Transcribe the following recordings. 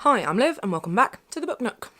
Hi, I'm Liv and welcome back to the Book Nook.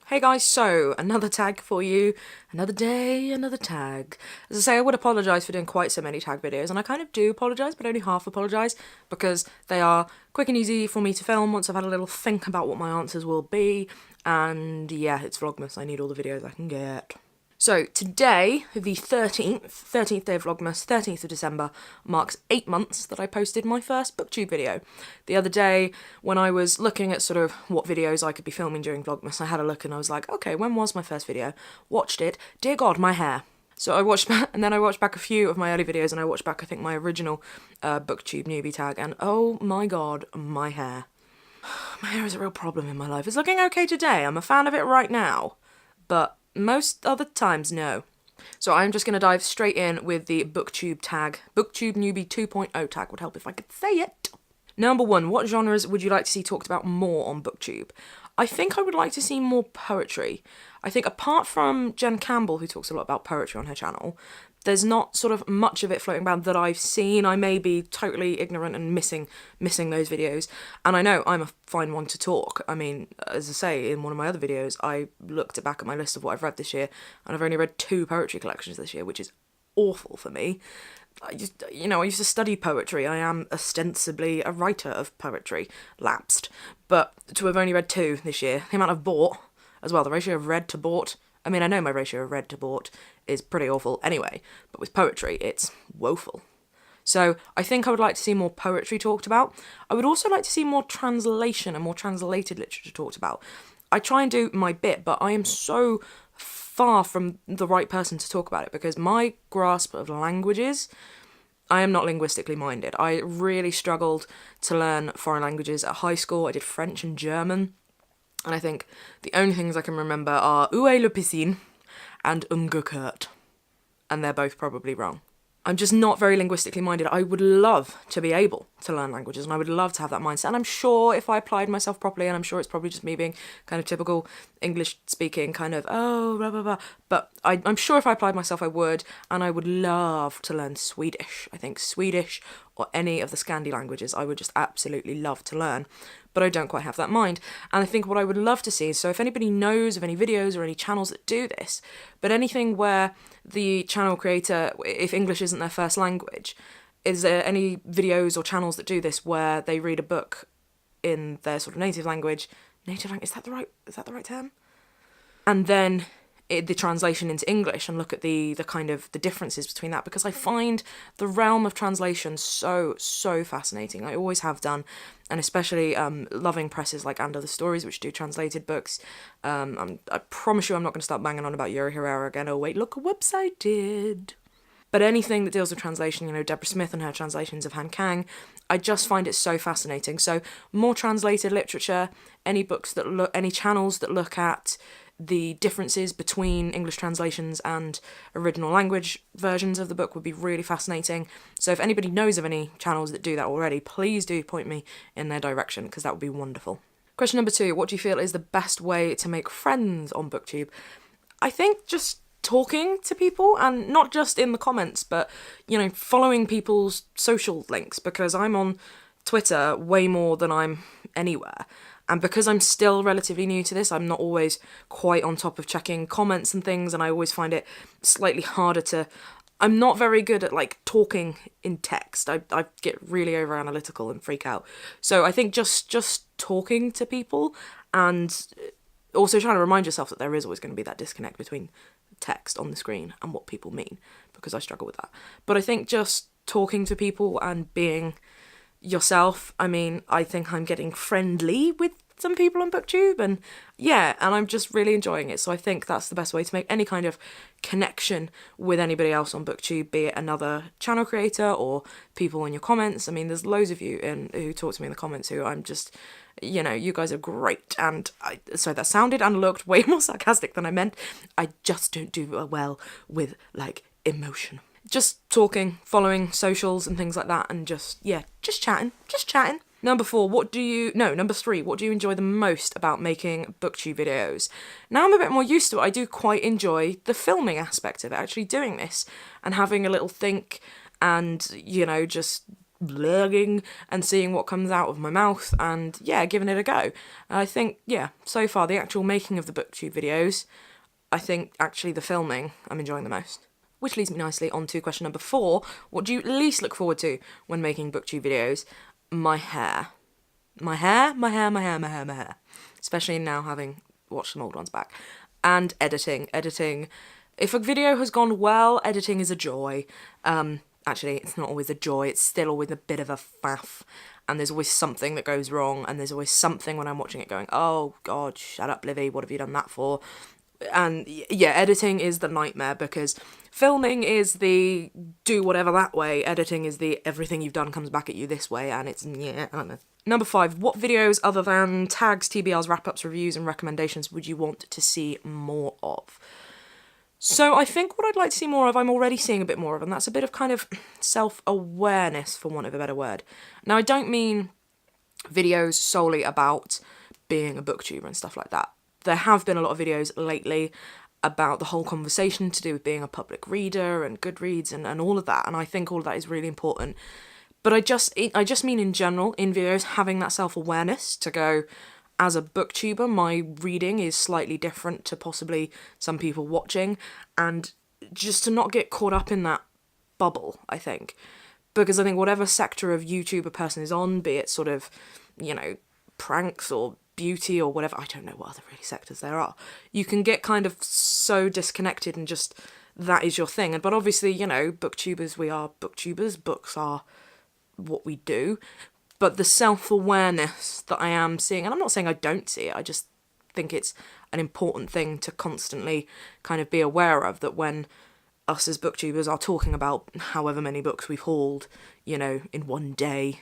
Hey guys, so another tag for you, another day, another tag. As I say, I would apologise for doing quite so many tag videos, and I kind of do apologise, but only half apologise, because they are quick and easy for me to film once I've had a little think about what my answers will be, and yeah, it's Vlogmas, I need all the videos I can get. So today, the 13th day of Vlogmas, 13th of December, marks 8 months that I posted my first BookTube video. The other day, when I was looking at sort of what videos I could be filming during Vlogmas, I had a look and I was like, okay, when was my first video? Watched it, dear God, my hair. So I watched back, and then I watched back a few of my early videos, and I watched back, I think, my original Booktube Newbie tag, and oh my God, my hair. My hair is a real problem in my life. It's looking okay today, I'm a fan of it right now, but most other times, no. So I'm just going to dive straight in with the BookTube tag. Booktube Newbie 2.0 tag would help if I could say it. Number 1, what genres would you like to see talked about more on BookTube? I think I would like to see more poetry. I think apart from Jen Campbell, who talks a lot about poetry on her channel, there's not sort of much of it floating around that I've seen. I may be totally ignorant and missing those videos. And I know I'm a fine one to talk. I mean, as I say, in one of my other videos, I looked back at my list of what I've read this year, and I've only read 2 poetry collections this year, which is awful for me. I used to study poetry. I am ostensibly a writer of poetry, lapsed. But to have only read 2 this year, the amount I've bought as well, the ratio of read to bought, I mean, I know my ratio of read to bought is pretty awful anyway, but with poetry, it's woeful. So I think I would like to see more poetry talked about. I would also like to see more translation and more translated literature talked about. I try and do my bit, but I am so far from the right person to talk about it, because my grasp of languages, I am not linguistically minded. I really struggled to learn foreign languages at high school. I did French and German, and I think the only things I can remember are Où est le piscine and umgekehrt, and they're both probably wrong. I'm just not very linguistically minded. I would love to be able to learn languages, and I would love to have that mindset, and I'm sure if I applied myself properly, and I'm sure it's probably just me being kind of typical English speaking kind of, oh, blah, blah, blah, but I'm sure if I applied myself I would, and I would love to learn Swedish. I think Swedish or any of the Scandi languages I would just absolutely love to learn, but I don't quite have that mind. And I think what I would love to see is, so if anybody knows of any videos or any channels that do this, but anything where the channel creator, if English isn't their first language, is there any videos or channels that do this where they read a book in their sort of native language, is that the right term? And then the translation into English, and look at the kind of the differences between that, because I find the realm of translation so fascinating. I always have done, and especially loving presses like And Other Stories, which do translated books. I promise you I'm not going to start banging on about Yuri Herrera again. Oh wait, look, whoops, I did. But anything that deals with translation, Deborah Smith and her translations of Han Kang, I just find it so fascinating. So more translated literature, any channels that look at the differences between English translations and original language versions of the book would be really fascinating. So if anybody knows of any channels that do that already, please do point me in their direction, because that would be wonderful. Question number 2, what do you feel is the best way to make friends on BookTube? I think just talking to people, and not just in the comments, but, following people's social links, because I'm on Twitter way more than I'm anywhere. And because I'm still relatively new to this, I'm not always quite on top of checking comments and things, and I always find it slightly harder to... I'm not very good at, talking in text. I get really over-analytical and freak out. So I think just talking to people, and also trying to remind yourself that there is always going to be that disconnect between text on the screen and what people mean, because I struggle with that. But I think just talking to people and being yourself. I mean, I think I'm getting friendly with some people on BookTube, and I'm just really enjoying it. So I think that's the best way to make any kind of connection with anybody else on BookTube, be it another channel creator or people in your comments. I mean, there's loads of you who talk to me in the comments who I'm just, you guys are great. And so that sounded and looked way more sarcastic than I meant. I just don't do well with, emotion. Just talking, following socials and things like that, and just chatting. Number 3, what do you enjoy the most about making BookTube videos? Now I'm a bit more used to it, I do quite enjoy the filming aspect of it, actually doing this and having a little think and, just vlogging and seeing what comes out of my mouth and, yeah, giving it a go. And I think, yeah, so far, the actual making of the BookTube videos, I think actually the filming I'm enjoying the most. Which leads me nicely on to question number 4. What do you least look forward to when making BookTube videos? My hair. My hair. Especially now having watched some old ones back. And editing. If a video has gone well, editing is a joy. Actually, it's not always a joy, it's still always a bit of a faff. And there's always something that goes wrong, and there's always something when I'm watching it going, oh god, shut up, Livy, what have you done that for? And yeah, editing is the nightmare, because filming is the do whatever that way, editing is the everything you've done comes back at you this way, and it's, yeah, I don't know. Number 5, what videos other than tags, TBRs, wrap-ups, reviews and recommendations would you want to see more of? So I think what I'd like to see more of, I'm already seeing a bit more of, and that's a bit of kind of self-awareness, for want of a better word. Now, I don't mean videos solely about being a booktuber and stuff like that. There have been a lot of videos lately about the whole conversation to do with being a public reader and Goodreads and all of that, and I think all of that is really important. But I just mean in general, in videos, having that self-awareness to go, as a booktuber, my reading is slightly different to possibly some people watching, and just to not get caught up in that bubble, I think. Because I think whatever sector of YouTube a person is on, be it sort of, you know, pranks or beauty or whatever, I don't know what other really sectors there are, you can get kind of so disconnected and just, that is your thing. But obviously, you know, booktubers, we are booktubers, books are what we do. But the self-awareness that I am seeing, and I'm not saying I don't see it, I just think it's an important thing to constantly kind of be aware of, that when us as booktubers are talking about however many books we've hauled, you know, in one day,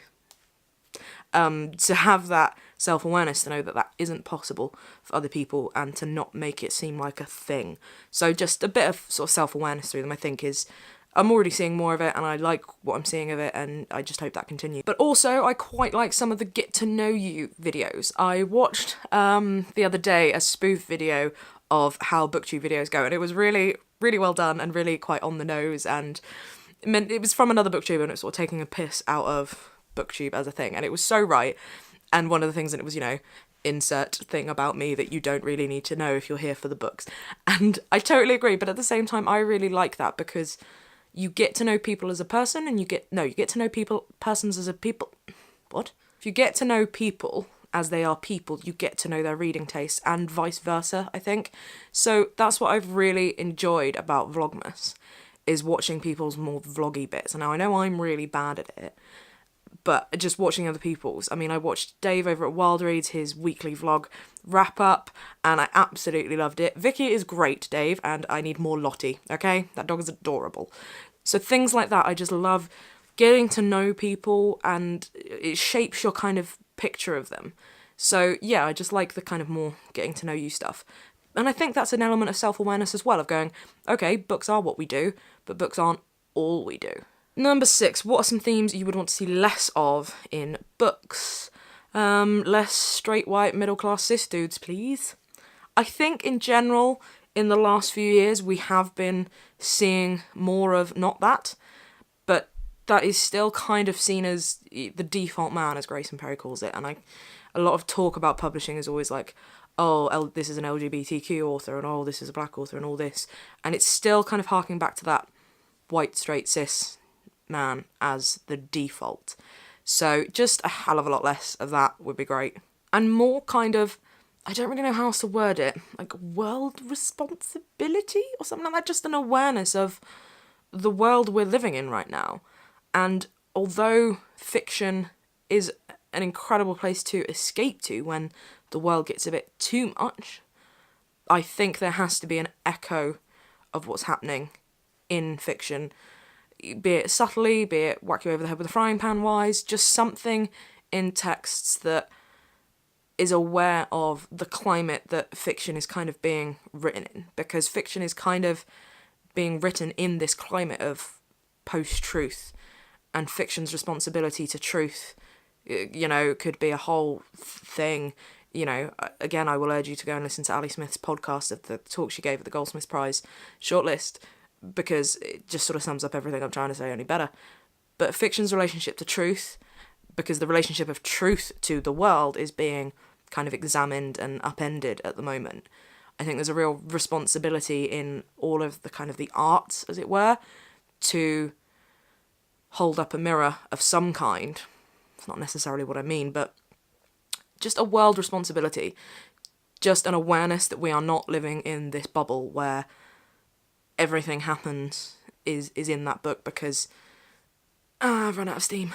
to have that self-awareness, to know that that isn't possible for other people, and to not make it seem like a thing. So just a bit of sort of self-awareness through them, I think, is, I'm already seeing more of it, and I like what I'm seeing of it, and I just hope that continues. But also, I quite like some of the get to know you videos. I watched the other day a spoof video of how booktube videos go, and it was really, really well done and really quite on the nose, and it was from another booktuber, and it was sort of taking a piss out of booktube as a thing, and it was so right. And one of the things in it was, you know, insert thing about me that you don't really need to know if you're here for the books. And I totally agree, but at the same time, I really like that, because you get to know people as a person, and you get to know persons as a people. What? If you get to know people as they are people, you get to know their reading tastes, and vice versa, I think. So that's what I've really enjoyed about Vlogmas, is watching people's more vloggy bits. And now I know I'm really bad at it, but just watching other people's. I mean, I watched Dave over at Wild Reads, his weekly vlog wrap-up, and I absolutely loved it. Vicky is great, Dave, and I need more Lottie, okay? That dog is adorable. So things like that, I just love getting to know people, and it shapes your kind of picture of them. So yeah, I just like the kind of more getting to know you stuff. And I think that's an element of self-awareness as well, of going, okay, books are what we do, but books aren't all we do. Number 6, what are some themes you would want to see less of in books? Less straight white middle class cis dudes, please. I think in general, in the last few years, we have been seeing more of not that, but that is still kind of seen as the default man, as Grayson Perry calls it. And a lot of talk about publishing is always like, oh, this is an LGBTQ author, and oh, this is a black author, and all this. And it's still kind of harking back to that white, straight, cis man as the default. So just a hell of a lot less of that would be great. And more kind of, I don't really know how else to word it, like world responsibility or something like that, just an awareness of the world we're living in right now. And although fiction is an incredible place to escape to when the world gets a bit too much, I think there has to be an echo of what's happening in fiction, be it subtly, be it whack you over the head with a frying pan wise, just something in texts that is aware of the climate that fiction is kind of being written in, because fiction is kind of being written in this climate of post-truth, and fiction's responsibility to truth, you know, could be a whole thing. You know, again, I will urge you to go and listen to Ali Smith's podcast of the talk she gave at the Goldsmiths Prize shortlist, because it just sort of sums up everything I'm trying to say, only better. but fiction's relationship to truth, because the relationship of truth to the world is being kind of examined and upended at the moment. I think there's a real responsibility in all of the kind of the arts, as it were, to hold up a mirror of some kind. It's not necessarily what I mean, but just a world responsibility, just an awareness that we are not living in this bubble where everything happens is in that book because I've run out of steam.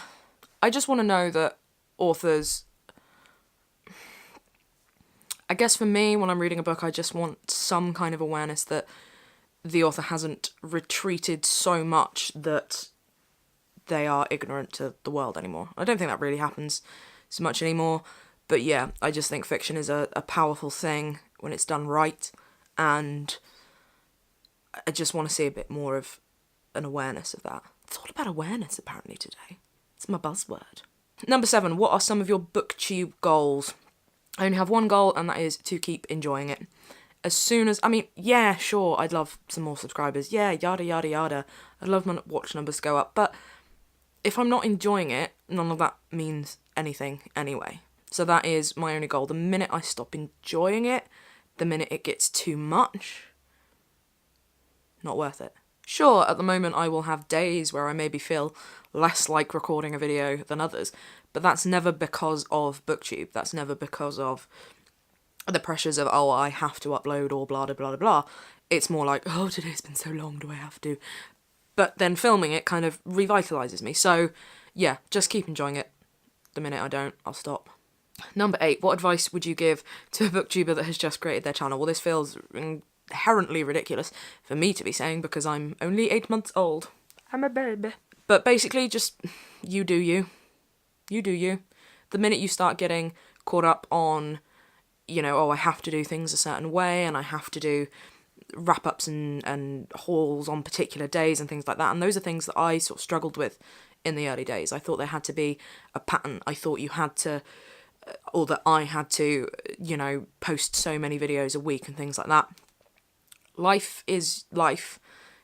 I just want to know that authors, I guess for me, when I'm reading a book, I just want some kind of awareness that the author hasn't retreated so much that they are ignorant to the world anymore. I don't think that really happens so much anymore, but yeah, I just think fiction is a powerful thing when it's done right, and I just want to see a bit more of an awareness of that. It's all about awareness, apparently, today. It's my buzzword. Number 7, what are some of your BookTube goals? I only have one goal, and that is to keep enjoying it. As soon as, I mean, yeah, sure, I'd love some more subscribers. Yeah, yada, yada, yada. I'd love my watch numbers to go up. But if I'm not enjoying it, none of that means anything anyway. So that is my only goal. The minute I stop enjoying it, the minute it gets too much, not worth it. Sure, at the moment I will have days where I maybe feel less like recording a video than others, but that's never because of BookTube. That's never because of the pressures of, oh, I have to upload or blah, blah, blah, blah. It's more like, oh, today's been so long, do I have to? But then filming it kind of revitalises me. So, yeah, just keep enjoying it. The minute I don't, I'll stop. Number 8, what advice would you give to a booktuber that has just created their channel? Well, this feels inherently ridiculous for me to be saying because I'm only 8 months old. I'm a baby. But basically, just you do you. You do you. The minute you start getting caught up on, you know, oh, I have to do things a certain way and I have to do wrap-ups and hauls on particular days and things like that, and those are things that I sort of struggled with in the early days. I thought there had to be a pattern. I thought you had to, or that I had to, you know, post so many videos a week and things like that. Life is life.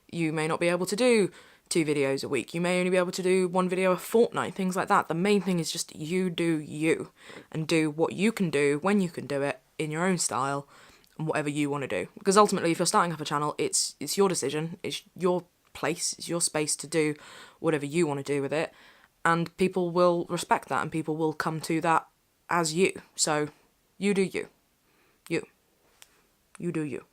You may not be able to do 2 videos a week. You may only be able to do 1 video a fortnight, things like that. The main thing is just you do you, and do what you can do when you can do it in your own style and whatever you want to do. Because ultimately, if you're starting up a channel, it's your decision, it's your place, it's your space to do whatever you want to do with it, and people will respect that and people will come to that as you. So you do you. You do you.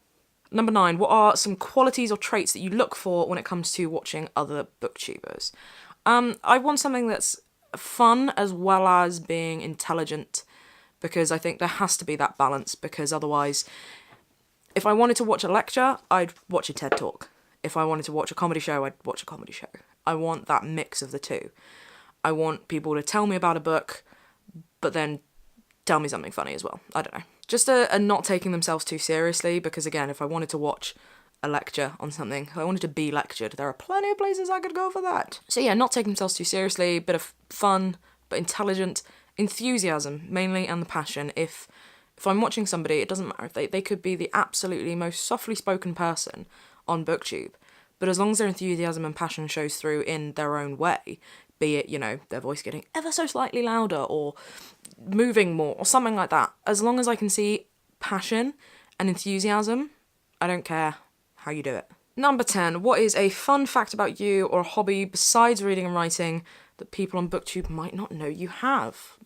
Number 9, what are some qualities or traits that you look for when it comes to watching other booktubers? I want something that's fun as well as being intelligent, because I think there has to be that balance, because otherwise, if I wanted to watch a lecture, I'd watch a TED Talk. If I wanted to watch a comedy show, I'd watch a comedy show. I want that mix of the two. I want people to tell me about a book, but then tell me something funny as well. I don't know. Just a not taking themselves too seriously, because again, if I wanted to watch a lecture on something, if I wanted to be lectured, there are plenty of places I could go for that. So yeah, not taking themselves too seriously, bit of fun, but intelligent, enthusiasm mainly, and the passion. If I'm watching somebody, it doesn't matter if they could be the absolutely most softly spoken person on BookTube, but as long as their enthusiasm and passion shows through in their own way, be it, you know, their voice getting ever so slightly louder or moving more or something like that, as long as I can see passion and enthusiasm, I don't care how you do it. Number 10, what is a fun fact about you or a hobby besides reading and writing that people on BookTube might not know you have?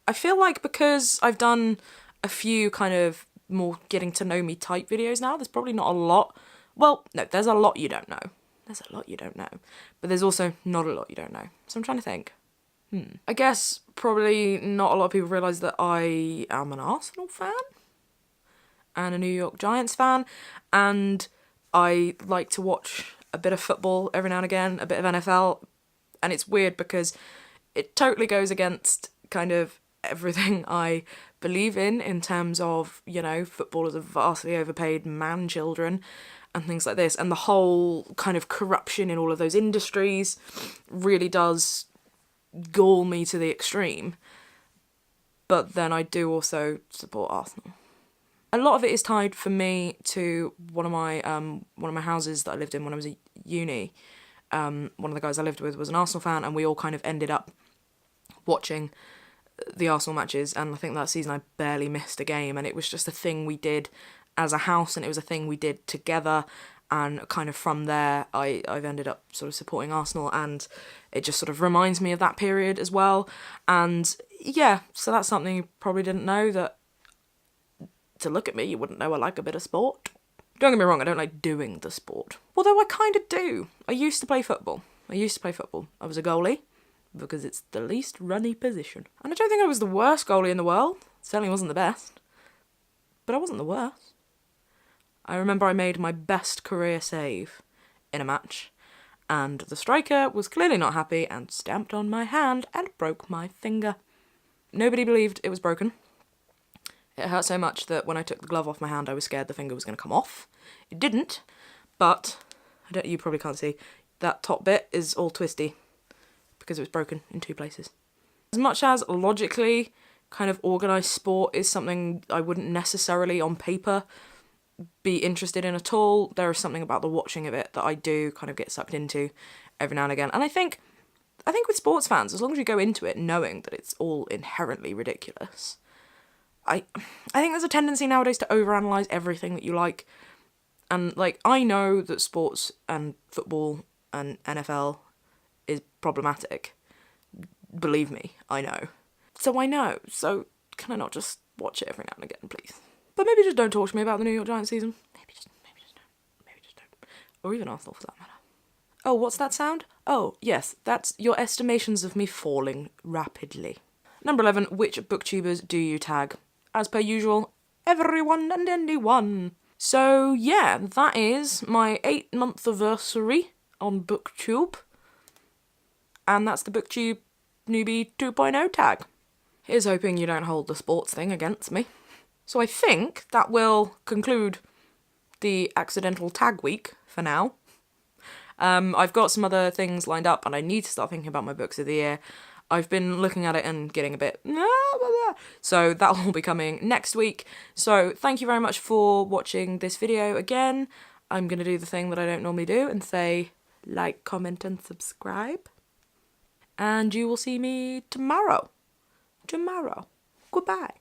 I feel like because I've done a few kind of more getting to know me type videos now, there's probably not a lot. Well, no, there's a lot you don't know. There's a lot you don't know. But there's also not a lot you don't know. So I'm trying to think. I guess probably not a lot of people realise that I am an Arsenal fan and a New York Giants fan, and I like to watch a bit of football every now and again, a bit of NFL, and it's weird because it totally goes against kind of everything I believe in terms of, you know, footballers are vastly overpaid man-children and things like this, and the whole kind of corruption in all of those industries really does gall me to the extreme. But then I do also support Arsenal. A lot of it is tied for me to one of my houses that I lived in when I was at uni. one of the guys I lived with was an Arsenal fan, and we all kind of ended up watching the Arsenal matches, and I think that season I barely missed a game, and it was just a thing we did as a house, and it was a thing we did together, and kind of from there I've ended up sort of supporting Arsenal, and it just sort of reminds me of that period as well. And yeah, so that's something you probably didn't know, that to look at me you wouldn't know I like a bit of sport. Don't get me wrong, I don't like doing the sport, although I kind of do. I used to play football. I was a goalie, because it's the least runny position. And I don't think I was the worst goalie in the world. Certainly wasn't the best. But I wasn't the worst. I remember I made my best career save in a match, and the striker was clearly not happy and stamped on my hand and broke my finger. Nobody believed it was broken. It hurt so much that when I took the glove off my hand, I was scared the finger was going to come off. It didn't, but you probably can't see, that top bit is all twisty because it was broken in 2 places. As much as logically kind of organised sport is something I wouldn't necessarily on paper be interested in at all, there is something about the watching of it that I do kind of get sucked into every now and again. And I think with sports fans, as long as you go into it knowing that it's all inherently ridiculous, I think there's a tendency nowadays to overanalyze everything that you like. And like, I know that sports and football and NFL is problematic. Believe me, I know. So can I not just watch it every now and again, please? But maybe just don't talk to me about the New York Giants season. Maybe just don't. Or even Arsenal for that matter. Oh, what's that sound? Oh, yes, that's your estimations of me falling rapidly. Number 11, which booktubers do you tag? As per usual, everyone and anyone. So yeah, that is my 8-month anniversary on BookTube. And that's the Booktube Newbie 2.0 tag. Here's hoping you don't hold the sports thing against me. So I think that will conclude the accidental tag week for now. I've got some other things lined up, and I need to start thinking about my books of the year. I've been looking at it and getting a bit... So that'll all be coming next week. So thank you very much for watching this video again. I'm going to do the thing that I don't normally do and say like, comment and subscribe. And you will see me tomorrow. Goodbye.